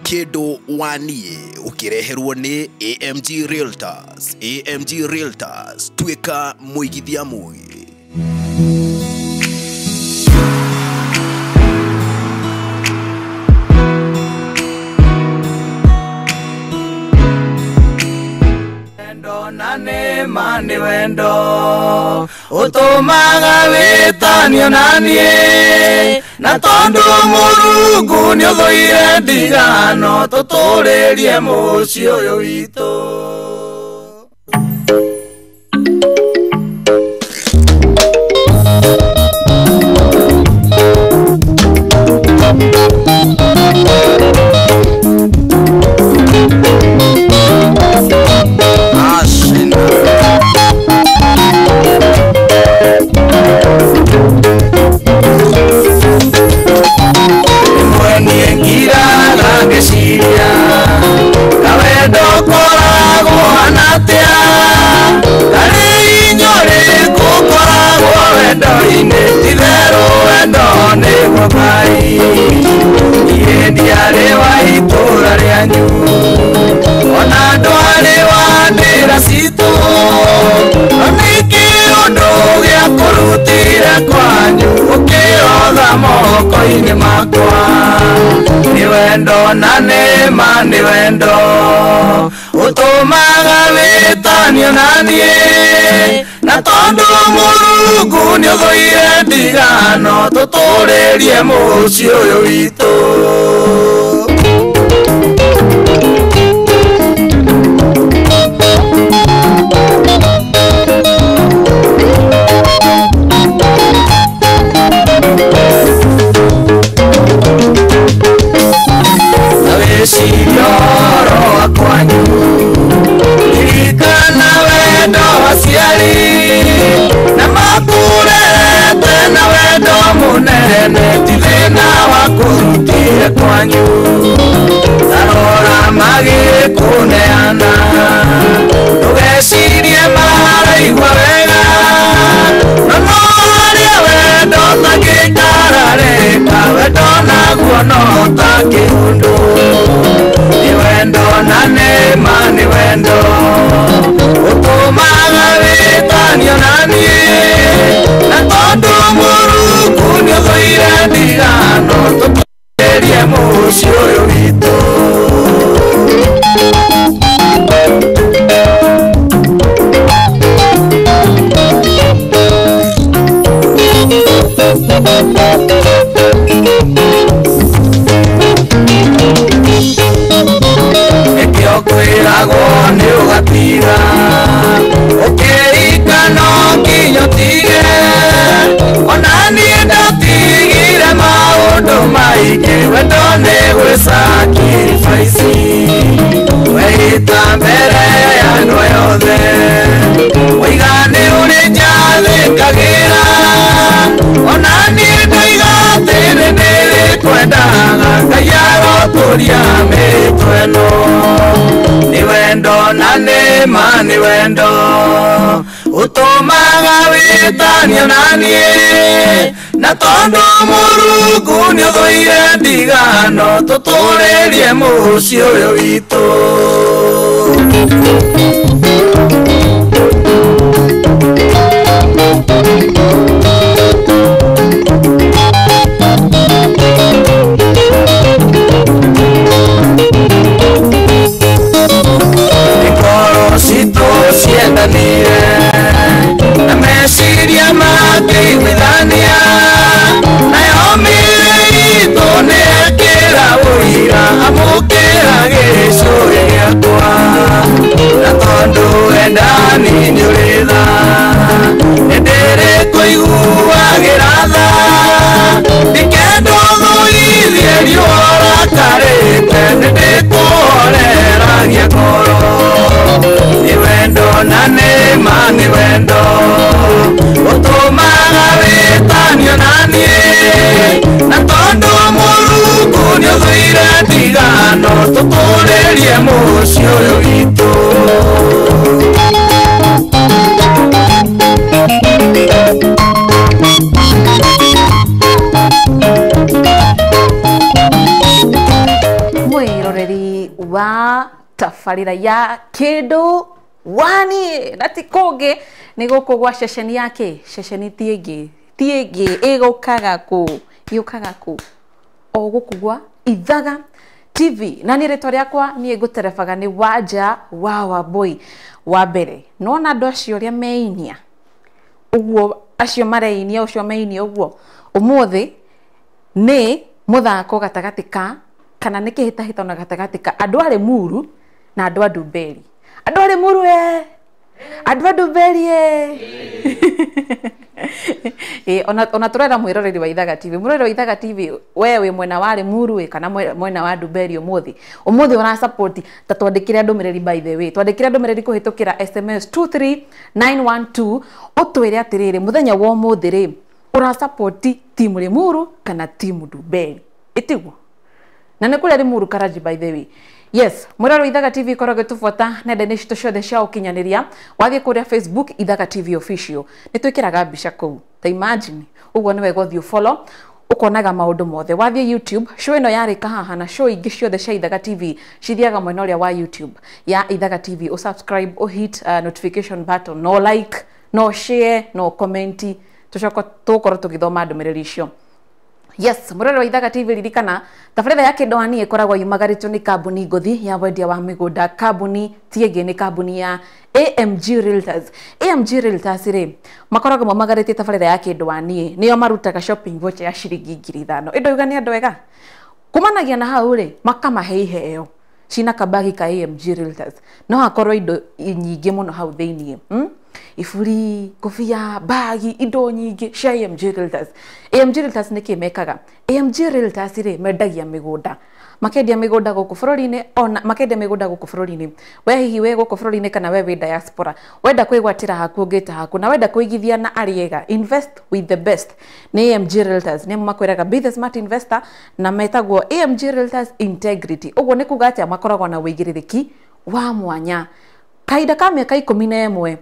Kedo wanie ukireherwo ni AMG Realtors. AMG Realtors, tweka muigithia mugi. Nane mani wendo utumaga witanio nanie na tondu Murungu ni uthuire ndigano tuturirie mucii uyu witu. Ni wendo nane mani wendo utumaga witanio nanie na tondu Murungu ni uthuire ndigano tuturirie mucii uyu witu. Sirioro akwanyu irikana wendo waciari na makurete na wendo munene ti thina wa kurutire kwanyu tarora magikuneana ndugecirie maraigua wega no noria wendo tagikararika wendo naguo no takiundu. Nane mani wendo utumaga witanio nanie na tondu Murungu ni uthuire ndigano tuturirie mucii uyu witu. Kwiragwo ni ugatiga ukirikana nginya utige ona nie ndatigire maundu maingi wendo ni gwisacrifice wita mbere ya andu yothe wigani uri njathikagira ona nie ndaigatire ndirikwendaga Ngai agoturia mitwe ino. Ni wendo nane mani wendo utumaga witanio nanie na tondu Murungu ni uthuire ndigano tuturirie mucii uyu witu. Na meciria makiguithania nayo mĩĩrĩ itũ nĩĩkĩra ũira amũkĩra gĩcũhĩ gĩakwa na tondũ wendani nĩ ũrĩ tha nĩndĩrĩkũiguagĩra tha ndikenda ũthũithie riũa rakarĩte nĩndĩkũhoreragia ngoro. Ni wendo nane mani wendo utumaga witanio nanie na tondu Murungu ni uthuire ndigano tuturirie mucii uyu witu. wa tafarira ya Kindu Wanie na ti kungi ni guku gwa ceceni yake ceceni tiengi igukaga ku o guku gwa Ithaga TV na ni ritwa riakwa ni guterebaga ni Wanja wa Wambui wa mbere nona andu acio ria meinia uguo acio mareinia ucio meinia uguo umuthi ni muthako gatagati ka kana ni kihitahitano gatagati ka andu ari muru na andu Ndumberi andu ari muru andu Ndumberi ona turera mwiroreri wa Ithaga TV mwiroreri wa Ithaga TV wewe mwena wari muru kana mwena wa Ndumberi umuthi ora support ta twandikire andumireri by the way twandikire andumireri kuhitukira SMS 23912 utwire atiriri muthenya wa umuthi ri ura support timu Limuru kana timu Ndumberi itiguo na ne kule Limuru Karaji by the way. Yes, mwiroreri wa Ithaga TV korage tufuata nenda-ini citu ciothe cia ukinyaniria wathie kuria Facebook Ithaga TV official nitwikiraga mbica kuu ta imagine uguo ni wega uthio follow ukonaga maundu mothe wathie YouTube show ino yarika haha na show ingi ciothe cia Ithaga TV cithiaga mwena uria wa YouTube ya Ithaga TV usubscribe hit notification button no like no share no comment tucoka tukorwo tugithoma ndumiriri icio. Yes, mwiroreri wa Ithaga TV ririkana tabarĩra ya Kindu Wanie ikoragwo yumagaritwo ni kambuni ngothi ya wendia wa migunda kambuni tienge ni kambuni ya AMG Realtors. AMG Realtors ri makoragwo mamagaritie tabarĩra ya Kindu Wanie nio marutaga shopping voucher ya ciringi 5,000 indo yuga ni andu ega kumanagia na hau ri makamahe iheo cina kabagi ka AMG Realtors no hakorwo indo nyingi muno hau theinie ifuri kofia bagi indo nyingi cia AMG Realtors. AMG Realtors niki mekaga AMG Realtors ri mendagia migunda makendia migunda guku bururi-ini ona makendia migunda guku bururi-ini we hihi we guku bururi-ini kana we wi diaspora wenda kwigwatira haku ngita haku na wenda kuigithia na ariega invest with the best ni AMG Realtors ni makwiraga be the smart investor na metagwo AMG Realtors Integrity uguo ni kuga atia makoragwo na wigiririki wa mwanya kaida ka miaka 11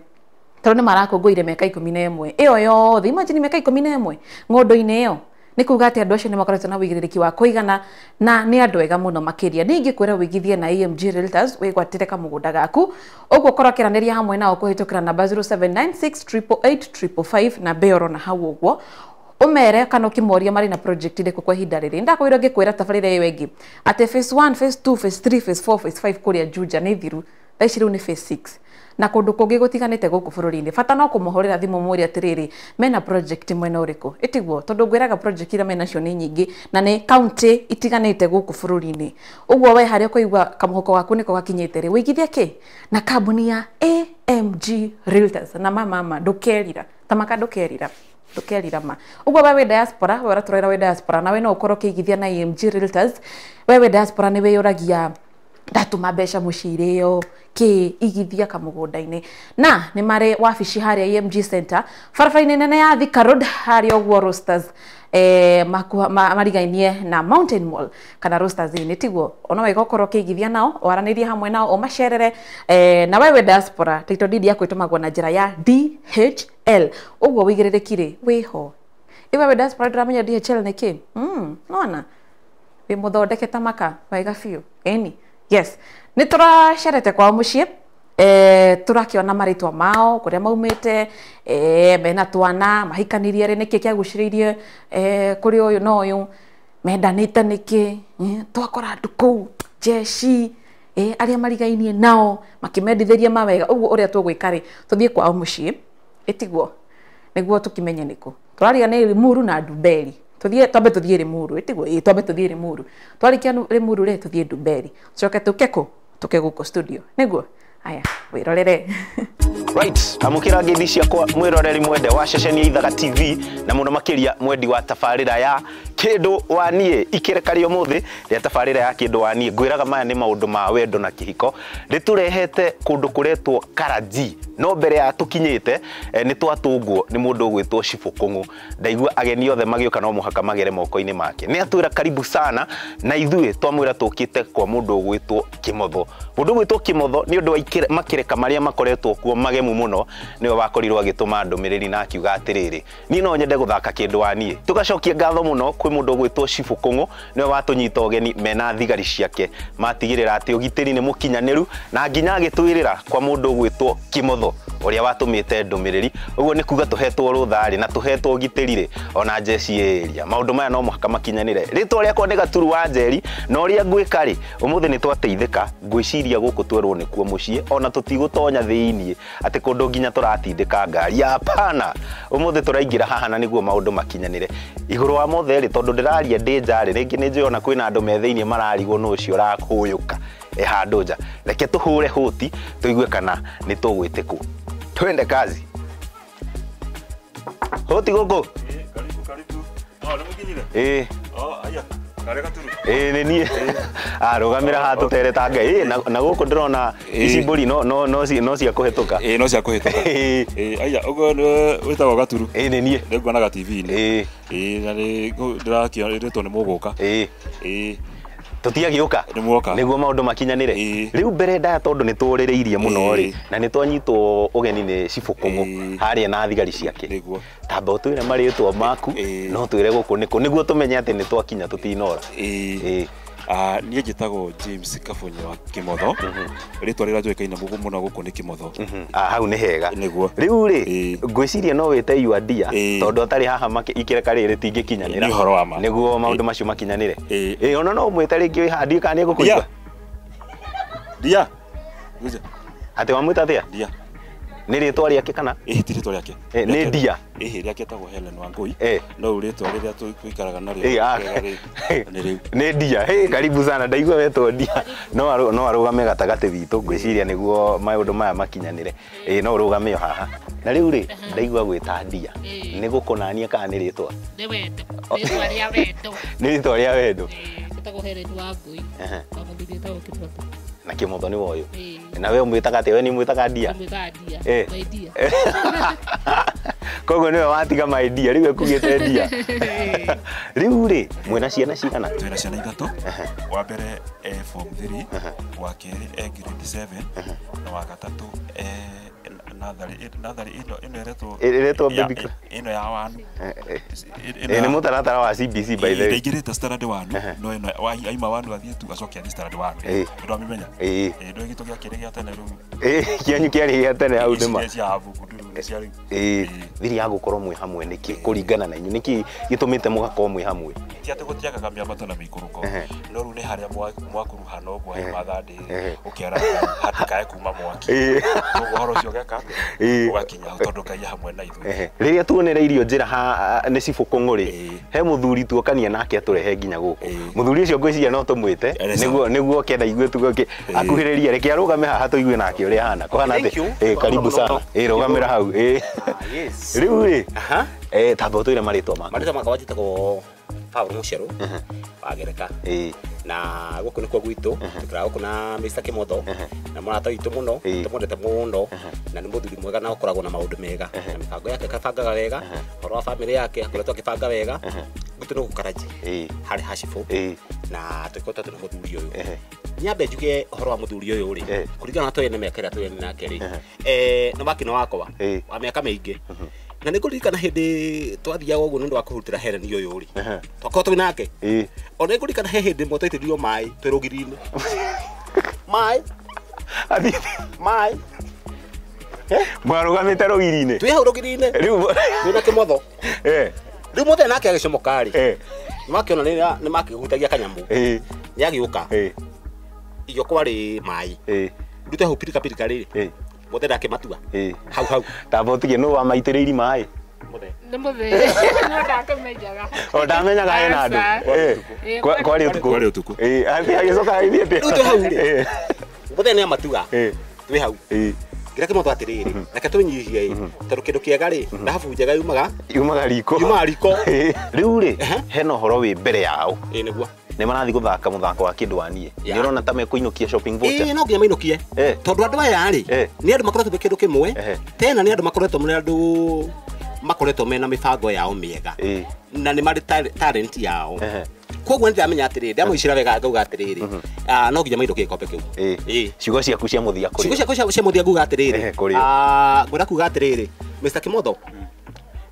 tondu marakungũire miaka 11 iyo yothe imagine miaka 11 ng'ondo-ini iyo ni kuga ati andu acio ni makoretwo na wigiriki wa kuigana na ni andu ega muno makiria ningi kwira wigithie na AMG Realtors wigwatire kamugunda gaku uguo korokiraniria hamwe nao kuhitukira namba 0796888555 na beoro na hau uguo umere kana ukimoria mari na project iriku kwa ihinda riri ndakwira ngikwira tabarĩra iyo ingi ati phase 1 phase 2 phase 3 phase 4 phase 5 kuria Juja ni thiru thaici riu ni phase 6 na kundu kungi gutiganite guku bururi-ini fata no kumuhorera thimu muri atiriri mena project mwena uriku itiguo tondu ngwiraga project ira mena cio ni nyingi na ni county itiganite guku bururi-ini uguo we haria kuigwa kamuhuko gaku niko gakinyite ri wigithia ki na kambuni ya AMG Realtors na mama ndukerira tamaka ndukerira ma uguo wewe diaspora we raturera we diaspora na we no ukorwo kigithia na AMG Realtors wewe diaspora ni weyuragia ndatuma mbeca mucirio ki igithia kamugunda-ini na ni mari wabici haria AMG Center barabara-ini nene ya Thika Road haria uguo Roasters marigainie na Mountain Mall kana Roasters ini tiguo ona wega ukorwo kigithia nao waranirie hamwe nao umacerere na wewe diaspora title deed yako itumagwo na njira ya DHL uguo wigiririkire wiho iwe diaspora ndramenya DHL ni ki nona we muthondeke tamaka wega biu eni. Yes, nituracerete kwa mucii turakiona maritwa mao kuria maumite mena twana mahikanirie ri niki kiaguciririe kuri uyu no uyu mendanite niki twakora nduku jeshi aria marigainie nao makimendithiria mawega uguo uria tugwika ri tuthie kwa mucii itiguo niguo tukimenye niku turaria ni Limuru na Ndumberi tuthie Limuru itiguo tuthie Limuru twarikia Limuru ri tuthie Ndumberi coke tuke guko studio niguo aya wirorere Right, amukira ngethi ciakwa mwiroreri mwende wa ceceni Ithaga TV na muno makiria mwendi wa tabarĩra ya Kindu Wanie ikerekario muthi ya tabarĩra ya Kindu Wanie ngwiraga maya ni maundu ma wendo na kihiko riturehete kundu kuretwo Karaji no mbere ya tukinyite ni twatungwo ni mundu ugwitwo Cibukungu ndaigua ageni othe magioka no muhaka magere moko-ini make ni atwira karibu sana na ithuĩ twamwira tukite kwa mundu ugwitwo Kimotho mundu ugwitwo Kimotho ni undu wa makireka maria makoretwo kuo magemu muno niwe wakorirwo agituma ndumiriri na akiuga atiriri ni no nyende guthaka Kindu Wanie tugacokia ngatho muno kwĩ mũndũ ũgwĩtwo Chifu Kũng'ũ nĩwe watũnyita ũgeni mena thigari ciake matigĩrĩra atĩ ũgitĩri nĩ mũkinyanĩru na nginya agĩtwĩrĩra kwa mũndũ ũgwĩtwo Kĩmotho ũrĩa watũmĩte ndũmĩrĩri ũguo nĩ kuga tũhetwo rũtha na tũhetwo ũgitĩri ona jeci area maũndũ maya no mũhaka makinyanĩre rĩtwa rĩakwa nĩ Gaturu wa Njeri na ũrĩa ngwĩka ũmũthĩ nĩ twateithĩka ngwĩciria gũkũ twerwo nĩkuo mũciĩ ona tũtigũtonya thĩinĩ atĩ kũndũ nginya tũratindĩka ngari hapana ũmũthĩ tũraingĩra haha na nĩguo maũndũ makinyanĩre igũrũ wa mothe tondũ ndĩraria ndĩ njarĩ rĩngĩ nĩ njũĩ ona kwĩna andũ me thĩinĩ mararigwo nũ ũcio ũrakũyũka handũ nja reke tũhũre hũti tũigue kana nĩ tũgwĩtĩkwo twende kazi hũti gũkũ karibu nĩ mũkinyire aya kare Gaturu nĩ niĩ rũgamĩra haha tũtereta Ngai na gũkũ ndĩrona ici mbũri no cia kũhetũka no cia kũhetũka aya ũguo wĩtagwo Gaturu nĩ niĩ nĩnguonaga TV-inĩ na ndĩrakĩrĩtwo nĩ mũgũka tutiagĩũka nĩguo maũndũ makinyanĩre rĩu mbere ndaya tondũ nĩ tũrĩrĩirie mũno na nĩ twanyitwo ũgeni nĩ Chifu Kũng'ũ harĩa na thigari ciake tamba ũtwĩre marĩtwa maku no twĩre gũkũ nĩkũ nĩguo tũmenye atĩ nĩ twakinya tũtinora niĩ njĩtagwo James Kabonyi wa Kĩmotho rĩtwa rĩrĩa njũĩkaine mũno gũkũ nĩ Kĩmotho hau nĩ hega nĩguo rĩu ngwĩciria no wĩte Yuandia tondũ atarĩ haha ikereka rĩrĩ rĩtingĩkinyanĩra nĩguo maũndũ macio makinyanĩre ona no ũmwĩte rĩngĩ wĩ handi kana nĩ gũkũigua Dia atĩ wamwĩta thĩa Dia nĩ rĩtwa rĩake kana ti rĩtwa rĩake nĩ Dia rĩake etagwo Helen Wangui no rĩtwa rĩrĩa tũikaraga narĩo nĩ Dia karibu sana ndaigua wetwo Dia no arũgame gatagatĩ witũ ngwĩciria nĩguo maũndũ maya makinyanĩre no ũrũgame haha na rĩu ndaigua gwĩta Dia nĩ gũkũnania kana nĩ rĩtwa nĩ wendo rĩtwa rĩa wendo nĩ rĩtwa rĩa wendo etagwo Helen Wangui kwa mũthuri etagwo Kĩmotho na Kĩmotho nĩ woyũ na we ũmwĩtaga atĩ we nĩ mwĩtaga Dia koguo nĩwe watiga my Dia rĩu ekugĩte Dia rĩu mwĩna ciana cigana twĩna ciana ithatũ wa mbere form 3 wa kerĩ grade 7 na wa gatatũ natharĩ ĩretwo baby ĩno ya wanu nĩ mũtaratara wa CBC by the way ndaingĩrĩte standard 1 no ĩno aima wanu athiĩ tu acokia ni standard 1 ndio amemenya ndio gĩtũ gĩa kĩrĩ gĩa tene rĩu kĩanyu kĩarĩ gĩa tene hau ndĩma cia habuku nduru cia rĩu thiri ya gũkorwo mwĩ hamwe nĩkĩ kũringana na inyuĩ nĩkĩ gĩtũmĩte mũgakorwo mwĩ hamwe ti atĩ gũtiagaga mĩambato na mĩikũrũko no rĩu nĩ harĩa mwakuruhana ũguo he mathandĩ ũkĩara hatikae kuma mwaki ũhoro ũcio geka ũgakinya tondũ Ngai hamwe na ithuĩ rĩrĩa tuonereirio njĩra nĩ Chifu Kũng'ũ he mũthuri tuokania nake atũrehe nginya gũkũ mũthuri ũcio ngwĩciria no tũmwĩte nĩguo kenda igue tugoke akuhĩrĩria reke arũgame haha tũigue nake ũrĩa hana kũhana atĩ karibu sana rũgamĩra hau rĩu tamba ũtwĩre marĩtwa makwa njĩtagwo Paul Mũcerũ wa Ngereka na gũkũ nĩkuo gwitũ tũikaraga gũkũ na Mr. Kĩmotho na mũrata witũ mũno tũmwendete mũno na nĩ mũthuri mwega na ũkoragwo na maũndũ mega na mĩbango yake akabangaga wega ũhoro wa bamĩrĩ yake akoretwo akĩbanga wega gwitũ nĩ gũkaraji harĩ ha Chifu na tũikoretwo twĩna mũthuri ũyũ nyambe njuge ũhoro wa mũthuri ũyũ kũringana na twene mĩaka ĩrĩa twene nake nĩ wakino wakwa wa mĩaka mĩingĩ na nĩ kũririkana hĩndĩ twathiaga ũguo nĩ ũndũ wa kũhurutĩra Helen ũyũ twakorwo twĩ nake ona nĩ kũririkana he hĩndĩ ĩmwe twaitĩrĩrio maĩ twĩ rũgiri-inĩ maĩ mwarũgamĩte rũgiri-inĩ twĩ hau rũgiri-inĩ twĩna Kĩmotho rĩu mũthee nake agĩcomoka nĩ makĩona nĩ makĩhutagia kanyamũ nĩ agĩũka iyo kwarĩ maĩ rute hau pirikapirika rĩrĩ mũthee ndakĩmatua hau tamba ũtige nũ wamaitĩrĩiri maĩ nĩ mũthee no ndakĩmenyaga ndamenyaga hena andũ kwarĩ ũtukũ agĩcoka agĩthiĩ rĩu twĩ hau mũthee nĩ amatua twĩ hau kĩrĩa Kĩmotho atĩrĩrĩ reke tũnyihie tondũ kĩndũ kĩega ndahabu njega yumaga riko rĩu hena ũhoro wĩ mbere yao nĩguo nĩ marathiĩ gũthaka mũthako wa kĩndwaniĩ nĩ ũrona ta mekũinũkia shopping voucher no nginya mainũkie tondũ andũ aya nĩ andũ makoretwo kĩndũ kĩmwe tena nĩ andũ makoretwo mũrĩ andũ makoretwo mena mĩbango yao mĩega na nĩ marĩ talent yao koguo nĩ ndamenya atĩrĩrĩ ndamũicira wega ngauga atĩrĩrĩ no nginya mainũkie gĩkombe kĩu ciugo ciaku cia mũthia ciugo ciaku cia mũthia nguga atĩrĩrĩ ngwenda kuga atĩrĩrĩ Mr. Kĩmotho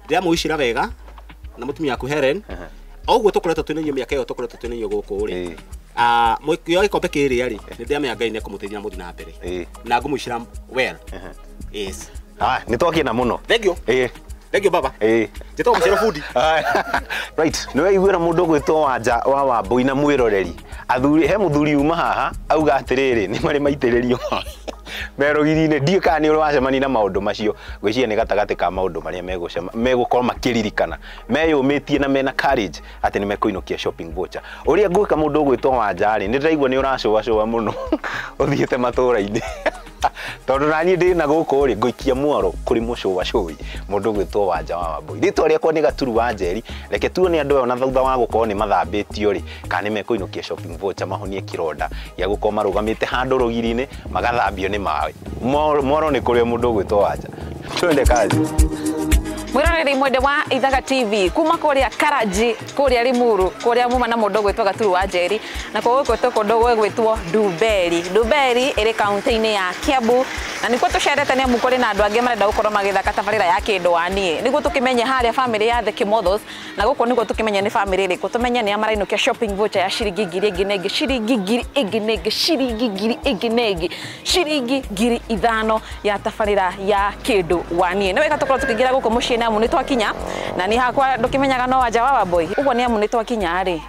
ndamũicira wega na mũtumia waku Helen Oguo tukoretwo twinenyo miaka iyo tukoretwo twinenyo guku ri. Yo ikombe kiri ari. Nindamenya Ngai ni kumuteithia muthi na mbere. Na ngumuicira well. Yes. Nitwakie na muno. Thank you. Thank you baba. Jito mucero food. Right. Niwe iguira mundu gwitwo Wanja wa Wambui na mwiroreri. Athuri he muthuri uma haha auga atiriri ni mari maitiririo. Merogiri-ini ndiĩ kana nĩ ũracemania na maũndũ macio gwĩciria nĩ gatagatĩ ka maũndũ marĩa megũkorwo makĩririkana meyũmĩtie na mena courage atĩ nĩ mekũinũkia shopping voucher. Ũrĩa ngwĩka mũndũ ũgwĩtwo Wanja rĩ nĩ ndĩraigua nĩ ũracũacũa mũno ũthiĩte matũũra-inĩ tondũ naniĩ ndĩ na gũkũ rĩ ngũikia muoro kũrĩ mũcũacũi mũndũ ũgwĩtwo Wanja wa Wambui. Rĩtwa rĩakwa nĩ Gaturu wa Njeri, reke tuone andũ aya ona thutha wa gũkorwo nĩ mathambĩtio rĩ kana nĩ mekũinũkia shopping voucher mahonie kĩronda gĩa gũkorwo marũgamĩte handũ rũgiri-inĩ magathambio nĩ maĩ. Moro nĩ kũrĩa mũndũ ũgwĩtwo Wanja. Twende kazi. Mwiroreri mwende wa Ithaga TV kuma kuria Karaji kuria Limuru kuria muma na mũndũ ũgwĩtwo Gaturu wa Njeri na kũgwĩtwo kũndũ gwĩtwo Nduberi. Nduberi ĩrĩ kaunti-inĩ ya Kiambu na nĩkuo tũcerete nĩ amu kũrĩ na andũ angĩ marenda gũkorwo magĩthaka tabarĩra ya kĩndũ wa niĩ nĩguo tũkĩmenye harĩa family ya The Kimothos na gũkũ nĩguo tũkĩmenye nĩ family ĩrĩkũ tũmenye nĩ amarainũkia shopping voucher ya ciringi ngiri ĩngĩ nĩngĩ ciringi ngiri ĩngĩ nĩngĩ ciringi ngiri ĩngĩ nĩngĩ ciringi ngiri ithano ya tabarĩra ya kĩndũ wa niĩ. Nĩ wega tũkorwo tũkĩingĩra gũkũ mũciĩ nĩ amu nĩ twakinya na nĩ hakwa ndũkĩmenyaga no Wanja wa Wambui ũguo nĩ amu nĩ twakinya rĩ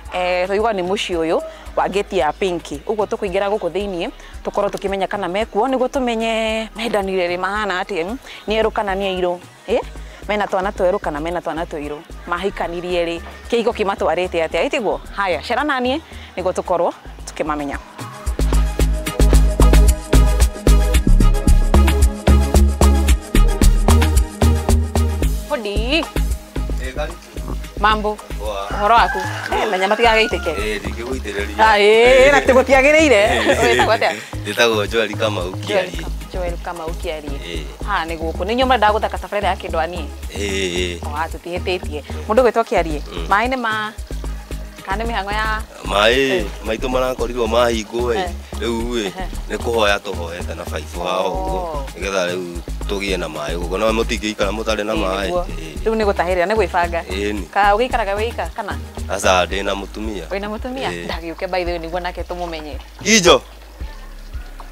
tũigua nĩ mũciĩ ũyũ wa gate ya Pinki ũguo tũkũingĩra gũkũ thĩinĩ tũkorwo tũkĩmenya kana mekuo nĩguo tũmenye mendanire rĩ mahana atĩ nĩ erũ kana nĩ airũ mena twana twerũ kana mena twana tũirũ mahikanirie rĩ kĩhigo kĩmatwarĩte atĩa itiguo. Haya cera naniĩ nĩguo tũkorwo tũkĩmamenya. Hodi. Mambo. Uhoro waku? Menya matigageitĩke. Ndingĩgũitĩrĩria. Na tĩgũtiagĩrĩire. Wĩtagwo atĩa? Ndĩtagwo Joel Kamau Kĩarie. Joel Kamau Kĩarie. Nĩ gũkũ. Nĩ inyuĩ mũrenda gũthaka tabarĩra ya kĩndũ wa niĩ? Tũtihĩtĩtie. Mũndũ ũgwĩtwo Kĩarie. Maĩ nĩ ma kana mĩhang'o ya maĩ maitũ marakorirwo mahingwo rĩu nĩ kũhoya tũhoete na baibu hao ũguo nĩgetha rĩu tũgĩe na maĩ gũkũ no mũtingĩikara mũtarĩ na maĩ. Rĩu nĩ gũtahĩrĩra nĩ gwĩbanga. Ka ũgĩikaraga wĩika kana? Aca ndĩ na mũtumia. Wĩna mũtumia? Ndagĩũke by the way nĩguo nake tũmũmenye. Kijo.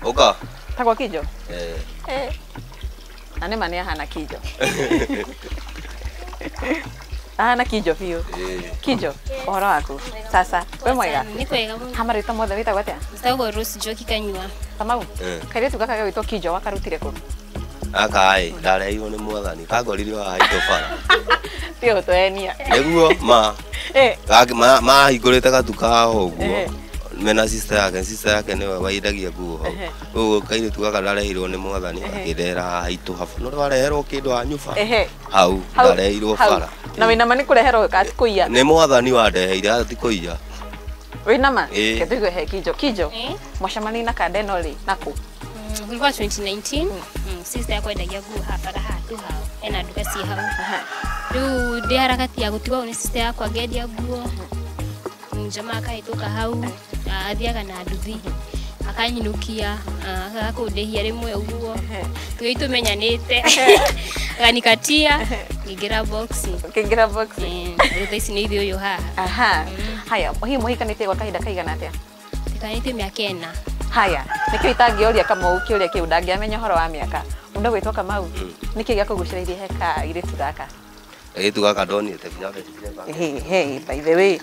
Oka. Tagwo Kijo? Na nĩ ma nĩ ahana Kijo. Ahana Kijo biũ. Kijo, ũhoro waku? Sasa, wĩ mwega? Nĩ kwega mũno. Hamarĩtwo mothe wĩtagwo atĩa? Wĩtagwo Rose Njoki Kanyua. Kamau, kairĩtu gaka gagwĩtwo Kijo wakarutire kũ? Aka ndareirwo nĩ mwathani kangoririo haha itũ bara. Tio twenia. Nĩguo mahingũrĩte gatuka haha ũguo. Mena sister yake nĩwe waithagia nguo hau. Ũguo kairĩtu gaka ndareirwo nĩ mwathani akĩndehera haha itũ haba. No wareherwo kĩndũ wa nyũba. Hau ndareirwo bara. Na wĩna ma nĩ kũreherwo ka tikũiya? Nĩ mwathani wandeheire atikũiya. Wĩna ma? Ketũigwe he Kijo. Kijo, mwacemania na kandeno rĩ nakũ? Kulikuwa 2019. Sister yakwa endagia nguo haba hatu hao. Ena nduka ci hau. Rĩu ndĩ harakati ya gũtigwo nĩ sister yakwa ngĩendia nguo. Jamaa akahĩtũka hau athiaga na nduthi akanyinukia agakũndĩhia rĩmwe ũguo tũgĩtũmenyanĩte aganikatia ngĩingĩra boxi. Ũkĩingĩra boxi? Rĩu thaa ici nĩ ithuĩ ũyũ haha. Haya, mũhikanĩtie gwa kahinda kaigana atĩa? Tũhikanĩtie mĩaka 4. Haya, nĩkĩo itangĩoria Kamau kĩũria kĩu ndangĩamenya ũhoro wa mĩaka. Mũndũ gwĩtwo Kamau, nĩkĩĩ gĩakũgucĩrĩirie heka airĩtu gaka? Airĩtu gaka ndonĩte binya betire. Hey, by the way.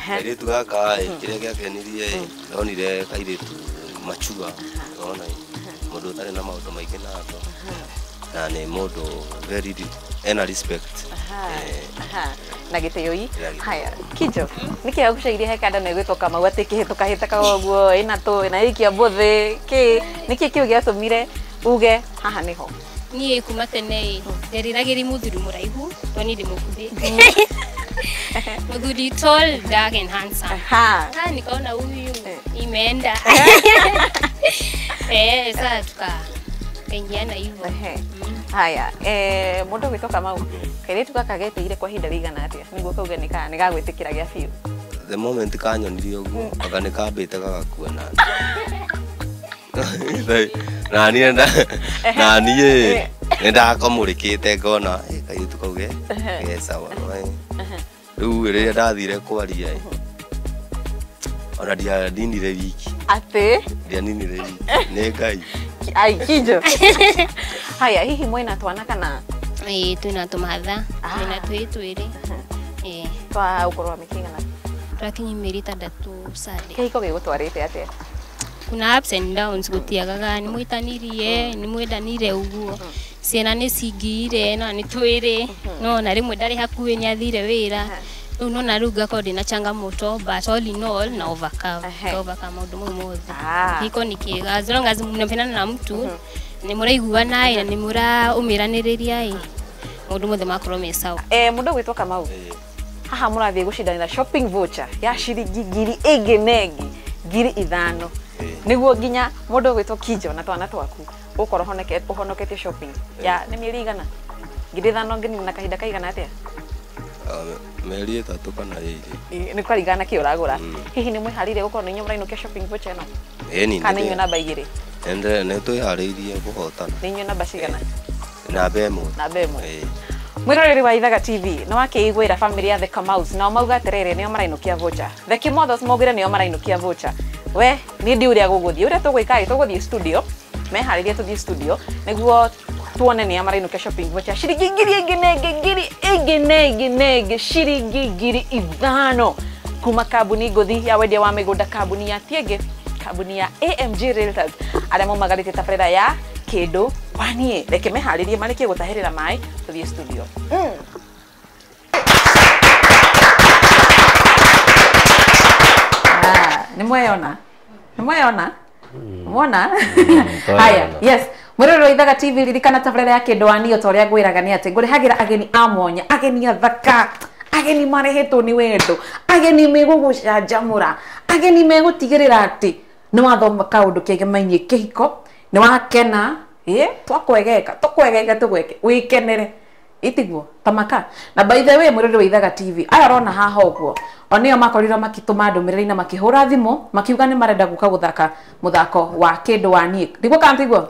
Airĩtu gaka kĩrĩa gĩakenirie ndonire kairĩtu machua ona mũndũ ũtarĩ na maũndũ maingĩ nako na nĩ mũndũ very ena respect. Na gĩtĩoi. Haya, Kijo, nĩkĩĩ gĩagucĩrĩirie heka nda nĩgwĩtwo Kamau atĩ kĩhĩtũka ũguo ĩna ikia mbũthĩ nĩkĩĩ kĩu gĩatũmire uge haha nĩho? Niĩ kuma tene nderiragĩria mũthuri mũraihu to niĩ ndĩ mũkuhĩ. Mũthuri tall, dark and handsome. Nikaona huyu imeenda. Sasa tukaingiana hivyo. Haya, mũndũ gwĩtwo Kamau, kairĩtu gaka geteire kwa ihinda rĩigana atĩa nĩguo kauge nĩ gagwĩtĩkĩra gĩa biũ? The moment kanyonirie ũguo aka nĩ kambĩte gagakua na niĩ nĩ ndakamũrĩkĩte ngona kairĩtu kau ge sawa. riu riria ndathire kwaria ona ndianinire wiki ate ndianinire wiki nĩ Ngai ai Kijo haya hihi mwena twana kana twina tũmatha twina twĩrĩ twa ũkorwo mikingana twakinya mĩeri 3 Sunday kĩhiko gĩgũtwarĩte atĩa kuna ups and downs gũtiagaga nĩ mwĩtanirie nĩ mwĩndanire ũguo ciana nĩ cingire na nĩ twĩrĩ no na rĩmwe ndarĩ hakuhĩ nĩ athire wĩra rĩu no na rĩu ngakorwo ndĩna changamoto but all in all na overcome maũndũ mau mothe kĩhiko nĩ kĩega as long as mnapendana na mtu nĩ mũraiguana na nĩ mũraũmĩranĩrĩria maũndũ mothe makorwo me sawa mũndũ gwĩtwo Kamau haha mũrathiĩ gũcindanĩra shopping voucher ya ciringi ngiri 5,000 nĩguo nginya mũndũ gwĩtwo Kijo na twana twaku ũkorwo ũhonokete shopping ya nĩ mĩeri igana 5,000 ngini na kahinda kaigana atĩa mĩeri 3 kana 2 nĩ kwarigana kĩ ũragũra hihi nĩ mwĩharĩirie gũkorwo nĩ inyuĩ mũrainũkia shopping voucher ĩno kana inyuĩ namba 2 nĩ twĩharĩirie kũhotana nĩ inyuĩ namba cigana namba 1 mwĩroreri wa Ithaga TV nĩ wakĩiguĩra family ya The Kamaus nao mauga atĩrĩrĩ nĩo marainũkia voucher The Kimothos maugire nĩo marainũkia voucher we nĩ ndi ũrĩa gũgũthiĩ ũrĩa tũgwĩka tũgũthiĩ studio meharĩrie tũthiĩ studio nĩguo tuone nĩ marainũkia shopping voucher ciringi ciringi 5,000 kuma kambuni ngũthi ya wendia wa mĩgũnda kambuni ya Tienge kambuni ya AMG Realtors arĩa maumagarĩte tabarĩra ya kĩndũ waniĩ reke meharĩrie marĩkie gũtahĩrĩra maĩ tũthiĩ studio nĩ mweyona mwona haya yes mwĩroreri wa Ithaga TV ririkana tabarĩra ya kĩndũ waniĩ ta ũrĩa ngwĩraga nĩ atĩ ngũrĩhagĩra ageni a mwanya ageni athaka ageni marĩhĩtwo nĩ wendo ageni megũgũcanjamũra ageni megũtigĩrĩra atĩ nĩ wathoma kaũndũ kegemainie kĩhiko nĩ wakena twakwegeka tũgweke wĩkenere itiguo tamaka na by the way mwĩroreri wa Ithaga TV aya rona haha ũguo onio makorirwo makitũma ndũmĩrĩri na makĩhũra thimũ makiuga nĩ marenda gũka gũthaka mũthako wa kĩndũ waniĩ nĩguo kana tiguo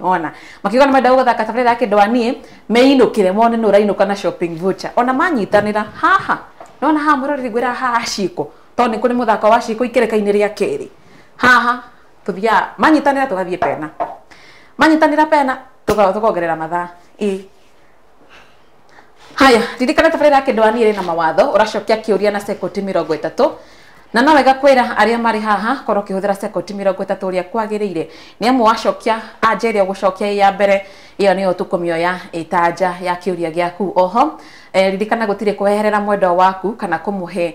ona makiuga nĩ marenda gũthaka tabarĩra ya kĩndũ waniĩ meinũkĩre mone nĩ ũrainũka na shopping voucher ona manyitanĩra haha nona haha mwĩroreri ngwĩra haha ciĩko tondũ nĩ kũrĩ mũthako wa ciĩko ikereka-inĩ rĩa kerĩ haha tũthiaga manyitanĩra tũgathiĩ pena manyitanĩra pena tũkongerera mathaa haya ririkana tabarĩra ya kĩndũ waniĩ ĩrĩ na mawatho ũracokia kĩũria na sekoti 30 na no wega kwĩra arĩa marĩ haha korwo ũkĩhũthĩra sekoti 30 ũrĩa kwagĩrĩire nĩ amu wacokia anja ĩrĩa ũgũcokia ya mbere ĩyo nĩyo tũkũmĩoya ĩtanja ya kĩũria gĩaku oho ririkana gũtirĩ kweherera mwendwa waku kana kũmũhe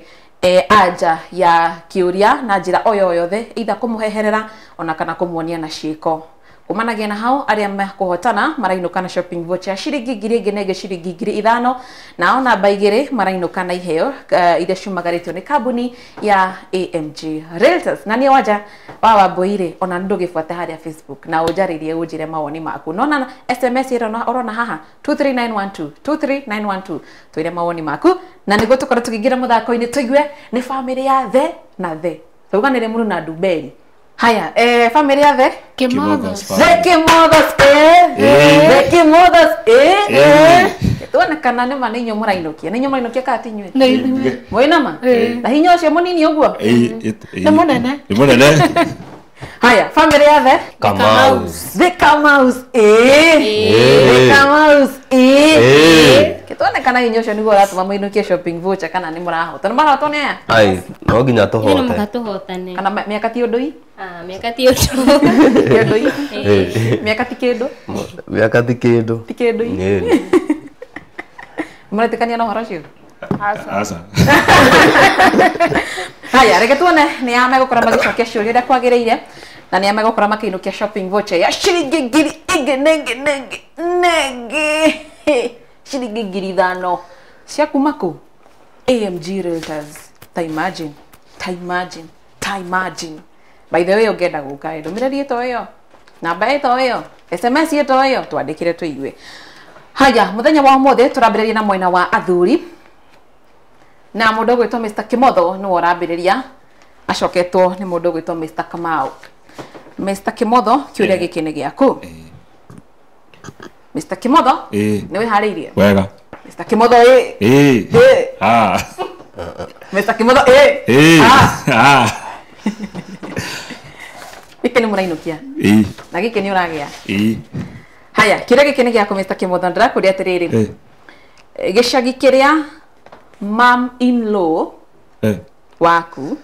anja ya kĩũria na njĩra o yothe either kũmũheherera ona kana kũmuonia na ciĩko kumanagia na hao arĩa mekũhotana marainũka na shopping voucher ciringi 5,000 na ona namba 2 marainũka na iheo iria ciumagarĩtio nĩ kambuni ya AMG Realtors na niĩ wanja wa Wambũire ona ndũgĩbuate harĩa Facebook na ũnjarĩrie ũnjĩre mawoni maku nona SMS ũrona haha 23912 twĩre mawoni maku na nĩguo tũkorwo tũkĩingĩra mũthako-inĩ tũigue nĩ family ya The na The tũganĩre mũno na Nduberi haya family ya The Kimothos tuonekana nĩ ma nĩ inyuĩ mũrainũkia kana ti inyuĩ mwĩnama na hinya ũcio mũnini ũguo nĩ mũnene haya family ya The Kamaus tuonekana hinya ũcio nĩguo ũratũma mũinũkie shopping voucher kana nĩ mũrahota nĩ marahotwo nĩ aya no nginya tũhotane kana mĩaka ti ũndũ mĩaka ti ũndũ mĩaka ti kĩndũ mĩaka ti kĩndũ mũretĩkania na ũhoro ũcio Aca. haya reke tuone nĩ ya megũkora magĩcokia ciũria ũrĩa kwagĩrĩire na nĩ ya megũkora makĩinũkia shopping voucher ya ciringi ciringi 5,000 cia kuma kũ AMG Realtors ta imagine by the way ũngĩenda gũka ndũmĩrĩri ĩto ĩyo namba ĩto ĩyo SMS ĩto ĩyo twandĩkĩre tũigue haya mũthenya wa ũmũthĩ tũrambĩrĩria na mwena wa athuri na mũndũ ũgwĩtwo Mr. Kimotho nĩwe ũrambĩrĩria acoketwo nĩ mũndũ ũgwĩtwo Mr. Kamau Mr. Kimotho kĩũria gĩkĩ nĩ gĩaku Mr. Kimotho nĩ wĩharĩirie wega Mr. Kimotho Mr. Kimotho Gĩkĩ nĩ mũrainũkia na gĩkĩ nĩ ũragĩa haya kĩrĩa gĩkĩ nĩ gĩaku Mr. Kimotho ndĩrakũria atĩrĩrĩ gĩcagi kĩrĩa mam in law waku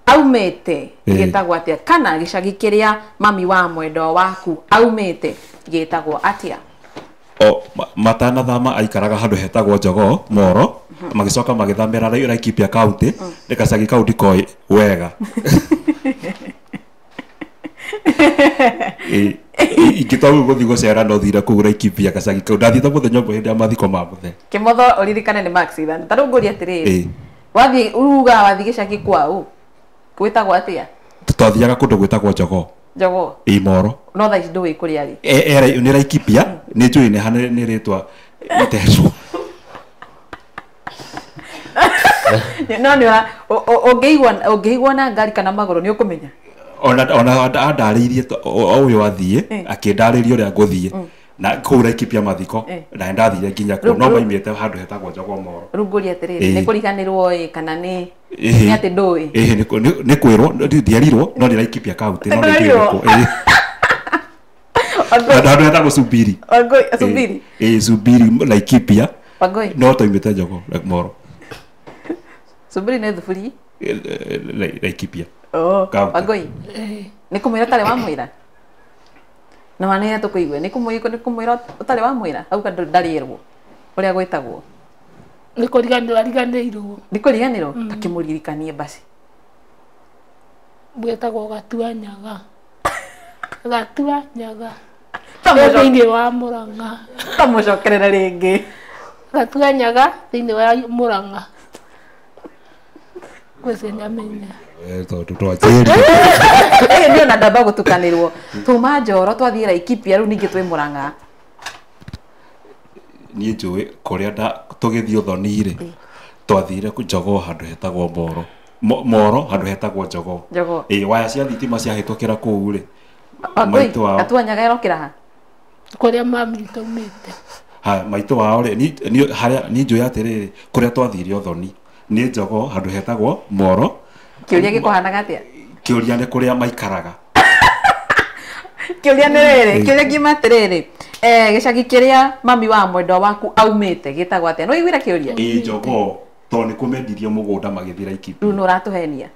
aumĩte gĩtagwo atĩa kana gĩcagi kĩrĩa mami wa mwendwa waku aumĩte gĩtagwo atĩa matanathama aikaraga handũ hetagwo Njogoo Moro magĩcoka magĩthamĩra Laikipia county nĩ gacagi kaunti koi wega ingĩtwarwo gũthiĩ gũcera no thire kũu Laikipia gacagi kau ndathiĩte mũthenya ũmwe hĩndĩ ya mathiko ma mũthee Kimotho ũririkane nĩ Maxithan ta rĩu ngũria atĩrĩrĩ wathiĩ uruga wathiĩ gĩcagi kwao gwĩtagwo atĩa twathiaga kũndũ gwĩtagwo Njogoo Moro no thaa ici ndũĩ kũrĩa rĩ nĩ Laikipia nĩ njũĩ nĩ rĩtwa itecwo no nĩ ũngĩigua na ngari kana magũrũ nĩ ũkũmenya ona andarĩirie ũyũ athiĩ akĩndarĩria ũrĩa ngũthiĩ na kũu Laikipia mathiko na ndathire nginya kũu no maimĩte handũ hetagwo Njogoo Moro rĩu ngũria atĩrĩrĩ nĩ kũriganĩrwo kana nĩ atĩ ndũĩ nĩ kwĩrwo ndiarirwo no nĩ Laikipia county no nĩ ndĩrĩkũ handũ hetagwo Subiri Laikipia no toimĩte Njogoo Moro Subiri nĩ thuburi Laikipia Wangui nĩ kũmwĩra ũtarĩ wamwĩra na wanĩra tũkũigue nĩ kũmwĩra ũtarĩ wamwĩra auga ndarĩrwo ũrĩa gwĩtagwo nĩ kũriganĩrwo nĩ kũriganĩrwo ta kĩmũririkanie basi gwĩtagwo Gatuanyaga thĩinĩ wa Mũrang'a tamũcokerera rĩngĩ Gatuanyaga thĩinĩ wa Mũrang'a gwĩcinyamenya nĩ ona ndamba gũtukanĩrwo tuma Njoro twathiĩ Laikipia rĩu ningĩ twĩ Mũrang'a niĩ njũĩ kũrĩa tũgĩthiĩ ũthoni-rĩ twathire Njogoo handũ hetagwo Moro handũ hetagwo Njogoo waya cia thitima ciahĩtũkĩra kũu-rĩ Gatuanyaga erokĩra ha kũrĩa mami witũ aumĩte maitũ wao-rĩ niĩ njũĩ atĩrĩrĩ kũrĩa twathire ũthoni nĩ Njogoo handũ hetagwo Moro kĩũria gĩkũhanaga atĩa kĩũria nĩ kũrĩa maikaraga kĩũria nĩ rĩrĩ kĩũria ngiuma atĩrĩrĩ gĩcagi kĩrĩa mami wa mwendwa waku aumĩte gĩtagwo atĩa no iguĩra kĩũria Njogoo tondũ nĩ kũmendirie mũgũnda magĩthiĩ Laikipia rĩu nĩ ũratũhenia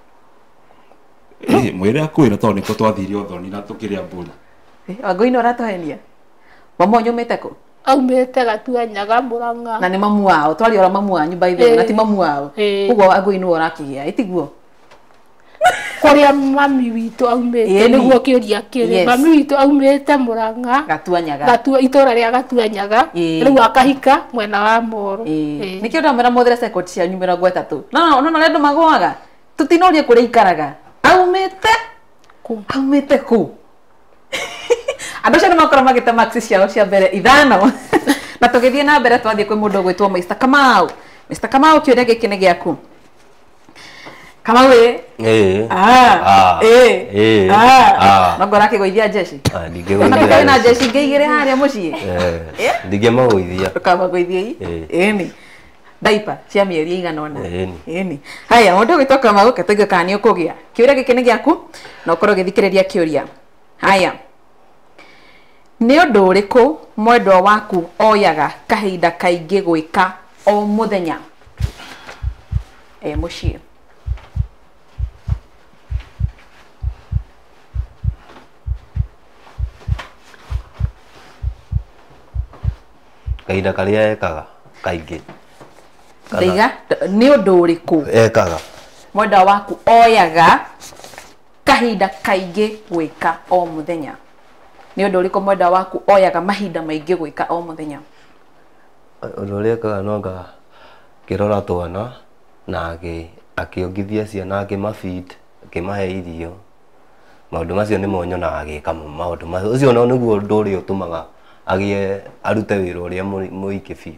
mwĩre akwĩra tondũ nĩkũ twathire ũthoni na tũkĩrĩa mbũri Wangui nĩ ũratũhenia mama wanyu aumĩte kũ aumĩte Gatuanyaga Mũrang'a na nĩ mamu wao twariora mamu wanyu by the way na ti mamu wao ũguo Wangui nĩ ũrakĩgĩa ĩtiguo kũrĩa mami witũ aumĩte nĩguo kĩũria kĩrĩ mami witũ aumĩte Mũrang'a itũra rĩa Gatuanyaga rĩu akahika mwena wa Moro nĩkĩo ndamwĩra mũthĩre second cianyu 30 no rĩa andũ magũaga tũtinorie kũrĩa ikaraga aumĩte kũ andũ acio nĩ makorwo magĩte maxi ciao cia mbere 5 na tũgĩthiĩ na mbere twathiĩ kwĩ mũndũ ũgwĩtwo Mr. Kamau kĩũria gĩkĩ nĩ gĩaku Kamau no ngorakĩgũithia jeshi ndĩkĩrĩ na jeshi ngĩigĩre harĩa mũciĩ ndingĩmagũithia ndũkamagũithia ĩni daipa cia mĩeri ĩigana ũna ĩni haya mũndũ ũgwĩtwo Kamau katũigua kana nĩ ũkũgĩa kĩũria gĩkĩ nĩ gĩaku na ũkorwo ũgĩthikĩrĩria kĩũria haya nĩ ũndũ ũrĩkũ mwendwa waku oyaga kahinda kaingĩ gwĩka o mũthenya mũciĩ kahinda karĩa ekaga kaingĩ ndaiga nĩ ũndũ ũrĩkũ ekaga mwendwa waku oyaga kahinda kaingĩ gwĩka o mũthenya nĩ ũndũ ũrĩkũ mwendwa waku oyaga mahinda maingĩ gwĩka o mũthenya ũndũ ũrĩa ekaga no anga kĩrora twana na akĩongithia ciana akĩmafeed akĩmahe irio maũndũ macio nĩmo nyonaga agĩka maũndũ macio ũcio no nĩguo ũndũ ũrĩa ũtũmaga arute wĩra ũrĩa mũingĩ biũ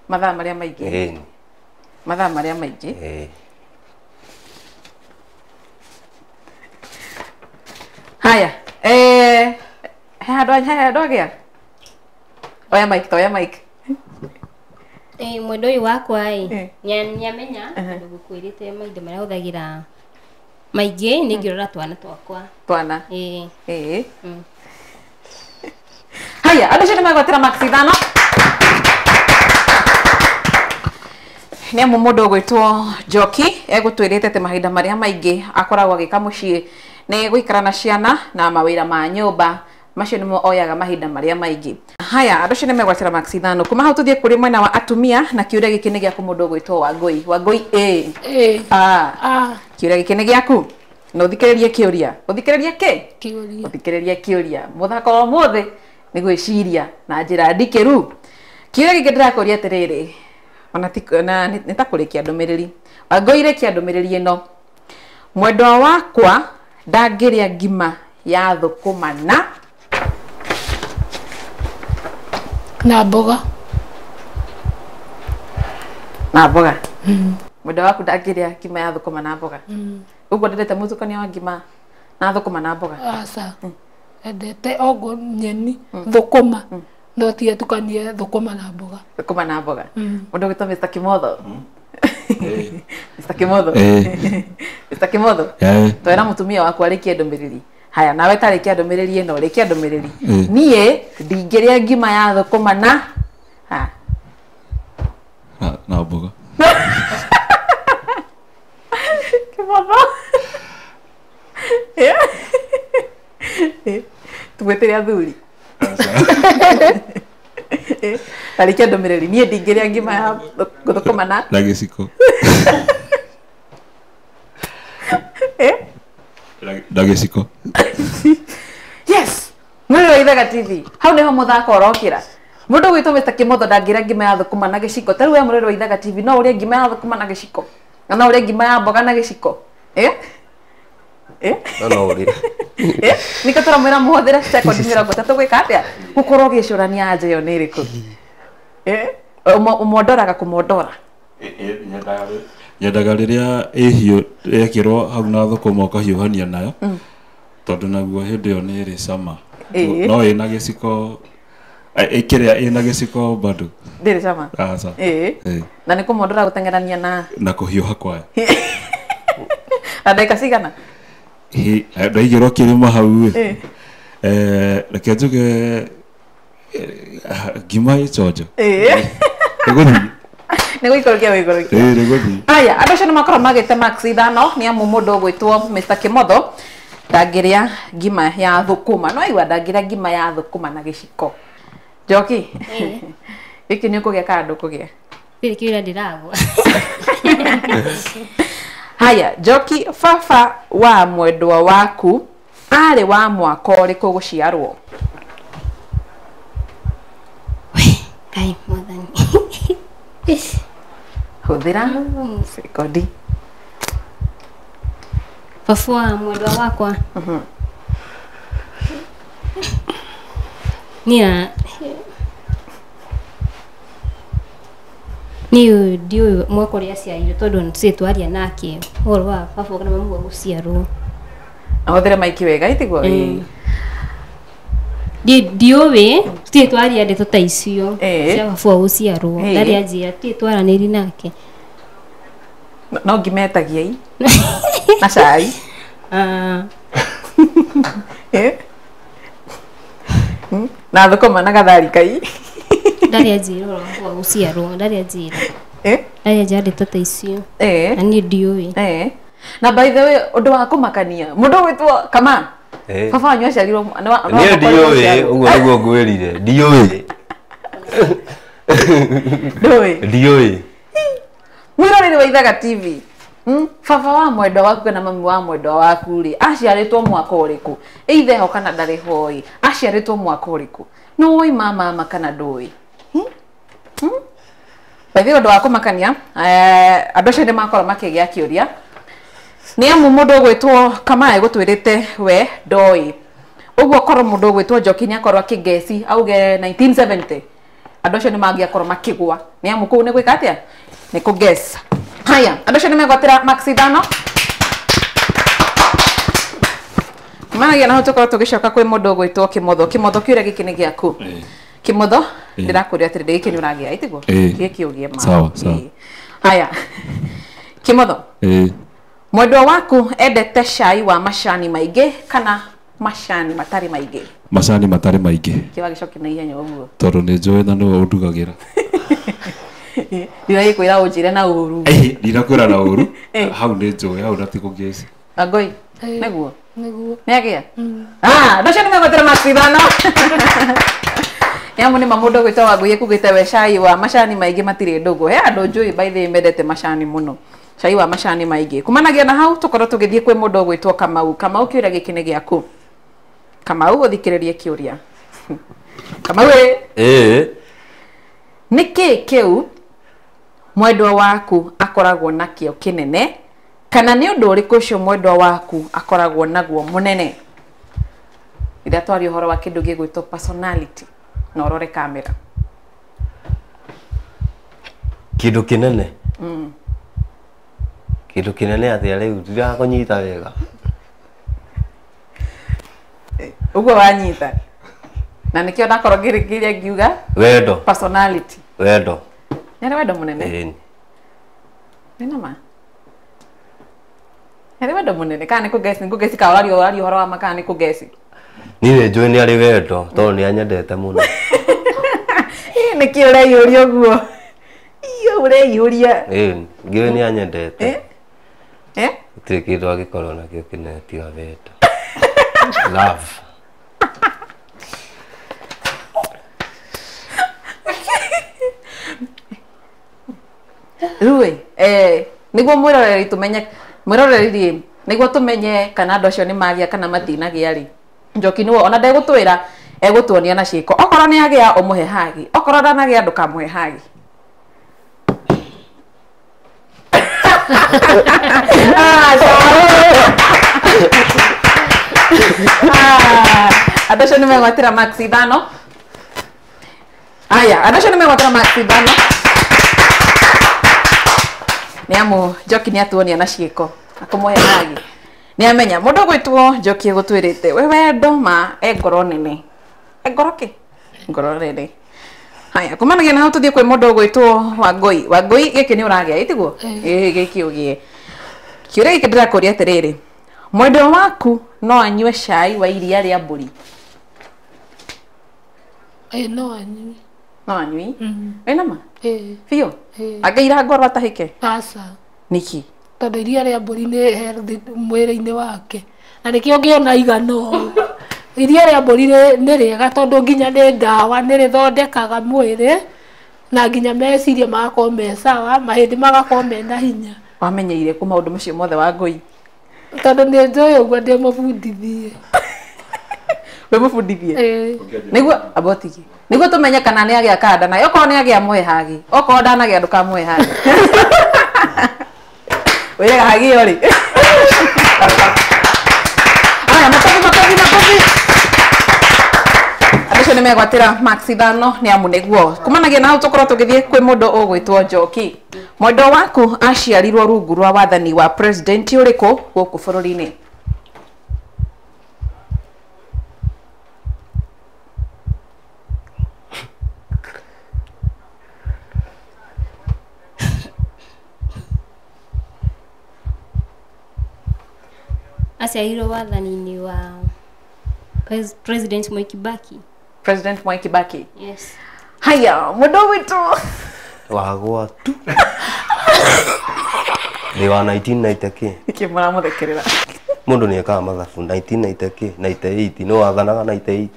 mathaa marĩa maingĩ mathaa marĩa maingĩ haya he handũ agĩa oya mic Mwendo uyu wakwa nyamenya ndugukwirite maitho maria huthagira maingi ningirora twana twakwa haya andu cio nimegwatira maksi ithano nĩamu mũndũ ũgwĩtwo Njoki egũtwĩrĩte atĩ mahinda marĩa maingĩ akoragwo agĩka mũciĩ nĩ gũikara na ciana na mawĩra ma nyũmba macio nĩmo oyaga mahinda marĩa maingĩ. Haya andũ cio nimegwatĩra maksi ithano kuma hau tũthiĩ kũrĩ mwena wa atumia na kĩũria gĩkĩ nĩ gĩaku mũndũ ũgwĩtwo Wangũi kĩũria gĩkĩ nĩ gĩaku na ũthikĩrĩrie kĩũria ũthikĩrĩrie kĩũria mũthako wa ũmũthĩ nĩ gwĩciria na njĩra ndikĩru. Kĩũria gĩkĩ ndĩrakũria atĩrĩrĩ ona nĩ ta kũrĩkia ndũmĩrĩri. Wangũi rĩkia ndũmĩrĩri ĩno: mwendwa wakwa ndangĩrĩa ngima ya thũkũma na mboga. Mwendwa waku ndangĩrĩa ngima ya thũkũma na mboga. Ũguo ndendete mũtukanio wa ngima na thũkũma na mboga? Aca endete ogo nyeni thũkũma no tiga tukanie thũkũma na mboga. Mũndũ ũgwĩtwo Mr. Kimotho. Mr. Kimotho twĩra mũtumia waku arĩkie ndũmĩrĩri. Haya nawe tarĩkia ndũmĩrĩri ĩno rĩkia ndũmĩrĩri. Niĩ ndingĩrĩa ngima ya thũkũma na mboga. Kimotho tugwĩtĩre athuri tarĩkia ndũmĩrĩri. Niĩ ndingĩrĩa ngima ya thũkũma na gĩciko. Na gĩciko. Yes, mwĩrĩ wa Ithaga TV hau nĩho mũthako ũrokĩra. Mũndũ ũgwĩtwo Mr. Kimotho ndangĩrĩa ngima ya thũkũma na gĩciko. Ta rĩu we mwĩrĩ wa Ithaga TV no ũrĩe ngima ya thũkũma na gĩciko na no ũrĩe ngima ya mboga na gĩciko? No ũrĩe. Nĩkĩo tũramwĩra mũhũthĩre sekondi 30 gwĩka atĩa gũkorwo ũgĩcũrania anja ĩyo nĩ ĩrĩkũ. Ũmondoraga kũmondora. Nyendaga rĩrĩa ĩhiũ yekĩrwo hau na thũkũma ũkahiũhania nayo tondũ naguo hĩndĩ ĩyo nĩ ĩrĩ cama. No ĩna gĩciko ĩkĩrĩa ĩna gĩciko bado ndĩrĩ cama. Aca. Na nĩ kũmondora gũteng'erania na kũhiũha kwayo. Na ndagĩka cigana? Ndaigĩrwo kĩrĩma hau reke njuge ngima ĩconjo. Aya andũ acio nĩ makorwo magĩte maksi ithano nĩamu mũndũ ũgwĩtwo Mr. Kimotho ndangĩrĩa ngima ya thũkũma. No igua ndangĩrĩa ngima ya thũkũma na gĩciko. Njoki gĩkĩ nĩ ũkũgĩa kana ndũkũgĩa? Kĩrĩ kĩũria ndĩragwa. Haya Njoki, baba wa mwendwa waku arĩ wa mwaka ũrĩkũ gũciarwo? Ngai mwathani. Hũthĩra sekondi. Baba wa mwendwa wakwa niĩ ndiũĩ mwaka ũrĩa aciarirwo tondũ tũtirĩ twaria nake ũhoro wa baba kana mamu wa gũciarwo. Ahũthĩre maiki wega itiguo. Ndiũĩ tũtirĩ twaria ndeto ta icio cia baba wa gũciarwo. Ndarĩ anjĩra tũtirĩ twaranĩri nake. No ngimetagia na cai. Na thũkũma na gathari kai. Ndarĩ anjĩra ũhoro wa gũciarwo. Ndarĩ anjĩra ndeto ta icio. Na niĩ ndiũĩ. Na by the way ũndũ wa kũmakania mũndũ ũgwĩtwo Kama baba wanyu aciarirwo niĩ ndiũĩ ũguo nĩguo ngwĩrire. Ndiũĩ mwĩroreri wa Ithaga TV. Baba wa mwendwa waku kana mami wa mwendwa waku rĩ aciarĩtwo mwaka ũrĩkũ? Either ho kana ndarĩ ho aciarĩtwo mwaka ũrĩkũ? No oi mama kana ndũĩ? By the way ũndũ wa kũmakania andũ acio nĩ makorwo makĩgĩa kĩũria nĩamu mũndũ ũgwĩtwo Kama gũtwĩrĩte we ndoĩ. Ũguo korwo mũndũ ũgwĩtwo Njoki nĩ akorwo akĩgeci auge 1970 andũ acio nĩ mangĩakorwo makĩgwa nĩamu kũu nĩ gwĩka atĩa nĩ kũgeci. Haya andũ acio nĩ megwatĩra maksi ithano. Managia na tũkorwo tũgĩcoka kwĩ mũndũ ũgwĩtwo Kimotho. Kimotho kĩũria gĩkĩ nĩ gĩaku. Kimotho ndirakuria atiri ndiki ni uragia itiguo giki ugie ma sawa haya Kimotho mwendwa waku endete cai wa macani maingi kana macani matari maingi? Macani matari maingi. Kiwa gicoki na ihenya uguo Tondu ni njoe na no undugagira. Ndira ikwira unjire na uru. Ndirakwira na uru. Hau ni njoe hau natiko ngeci. Agoi neguo neagia ndocio nimegwetera macindano yamu ni mamundu gwita wa nguye kugite we cai wa macani maingi matire ndugu he andu njui by the mendete macani muno cai wa macani maingi kumanagia na hau tukorwo tugithie kwi mundu gwitwo Kamau kiuria giki ni giaku Kamau uthikiririe kiuria Kamau niki kiu mwendwa waku akoragwo nakio kinene kana ni undu uriku ucio mwendwa waku akoragwo naguo munene? Ida twari uhoro wa kindu gigwitwo personality na urore kamera. Kindu kinene kindu kinene atia riu ndira kunyita wega uguo wanyita na nikio ndakorwo ngirigiria ngiuga wendo personality wendo nere wendo munene nina ma nere wendo munene kana nikugesi ka wari uhoro wa makana nikugesi niwe njui ni ari wendo tondu ni anyendete muno nikio ureyuria uguo iyo ureyuria ngiwe ni anyendete gutiri kindu agikorwo nakio kinene tiga wendo love Rui niguo mwiroreri tumenye mwiroreri niguo tumenye kana andu acio ni magia kana matinagia ri Njoki niwe ona ndegutwira egutwonia na ciiko okorwo ni agia umuhe hagi okorwo ndanagia ndukamuhe hagi andu acio nimegwatira maxi thano aya andu acio nimegwatira maxi thano niamu Njoki ni atuonia na ciiko akumuhe hagi ni amenya mundu gwitwo Njoki egutwirite we wendo ma engoro nene ngoro nene haya kumanagia na hau tuthie kwi mundu gwitwo Wangui giki ni uragia itiguo giki ugie kiuria giki ndirakuria atiriri mwendwa waku no anyue cai wa iria ria mburi? No anyui wina ma fio angeira ngoro atahike asa niki tondu iria ria mburi ni healthy mwiri-ini wake na nikio ngiona igano iria ria mburi ni riega tondu nginya ni ndawa ni rithondekaga mwiri na nginya meciria magakorwo me sawa mahindi magakorwo mena hinya. Wamenyeire ku maundu macio mothe Wangui? Tondu ni njoe uguo ndi mubundithie. We mubundithie niguo abotiki niguo tumenye kana ni agia kada na okorwo ni agia muhe hagi okorwo ndanagia ndukamuhe hagi wega hagi yori aya makofi adecio nimegwatira maxi thano ni amu niguo kumanagia na hau tukorwo tugithie kwi mundu ugwitwo Njoki mwendwa waku aciarirwo rungu rwa wathani wa president uriku guku bururi-ini? Aciarirwo wathani-ini wa President Mwai Kibaki. President Mwai Kibaki? Yes. Haya, mundu witu wagwa tu ni wa 1990 ikimura muthekerera mundu ni ekaga mathabu 1990 98 no wathanaga 98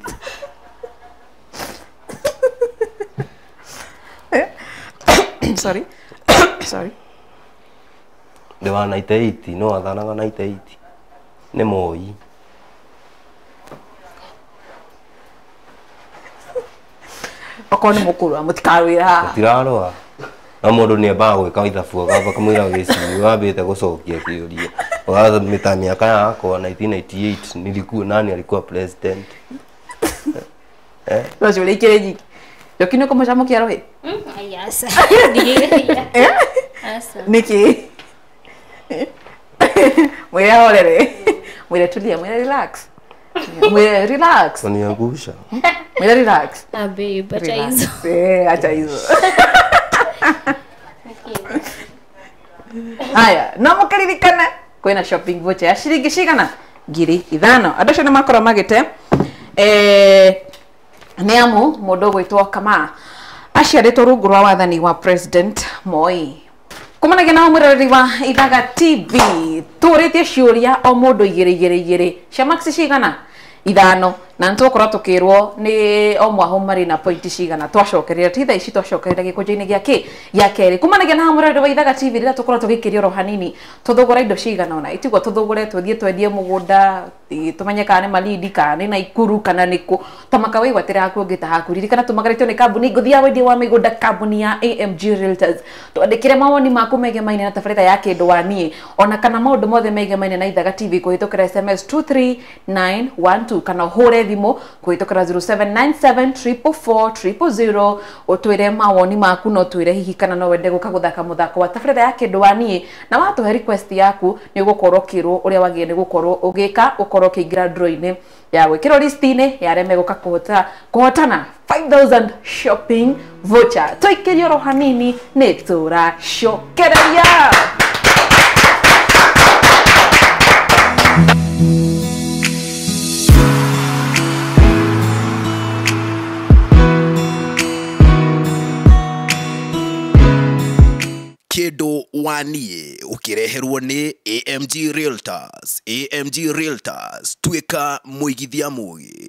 sorry ni wa 98 no wathanaga 98 ni Moi okoni mukuru amutikarwira mutirarwa na mundu ni embaga gwika ithabu akamba kamwira gicii wambite gucokia kiuria ugathimita miaka yakwa 1998 nilikuwa nani alikuwa president Rojo lekere nyiki Njoki ni kumucamukia rohi Ayasa asa niki mwire horere mwire tulia mwire relax Mwire relax. Uniangusha. Mwire relax. Babe, acha Relax. hizo. Acha hizo. Haya, no mukiririkane kwina shopping voucher ya ciringi cigana ngiri ithano. Andũ acio nĩ makorwo magĩte nĩ amu mũndũ ũgwĩtwo Kama aciarĩtwo rungu rwa wathani wa President Moi. Kumanagia na mwĩroreri wa Ithaga TV tũrĩtie ciũria o mũndũ igĩrĩ cia max cigana ithano na nĩtũgũkorwo tũkĩrwo nĩ o mwaho marĩ na pointi cigana twacokerera ti thaa ici twacokerera gĩkũnjo-inĩ gĩa kerĩ. Kumanagia na mwĩroreri wa Ithaga TV rĩrĩa tũkorwo tũgĩkĩria oro hanini tũthũgũra indo cigana ona itigwo tũthũgũre twĩthiĩ twendie mũgũnda tũmenye kana nĩ Malindi kana nĩ Naikuru kana nĩ kũ tamaka wĩgwatĩra haku ũngĩta haku ririkana tũmagarĩtio nĩ kambuni ngũthia wendia wa mĩgũnda kambuni ya AMG Realtors twandĩkĩre mawoni maku megemaine na tabarĩra ya kĩndũ wa niĩ ona kana maũndũ mothe megemaine na Ithaga TV kũhĩtũkĩra SMS 23912 kana hũre thimũ kũhĩtũkĩra 0797444000 ũtwĩre mawoni maku no twĩre hihi kana no wende gũka gũthaka mũthako wa tabarĩra ya kĩndũ wa niĩ na watũhe request yaku nĩ ũgũkorwo kĩrwo ũrĩa wagĩrĩire nĩ gũkorwo ũgĩka ũkorwo kĩingĩra draw-inĩ ya gwĩkĩrwo list-inĩ ya arĩa megũka kũhotana 5000 shopping voucher. Tũikĩrie oro hanini nĩ tũracokereria. Kĩndũ wa niĩ ũkĩreherwo nĩ AMG Realtors. AMG Realtors, tuĩka mũigithia mũgĩ.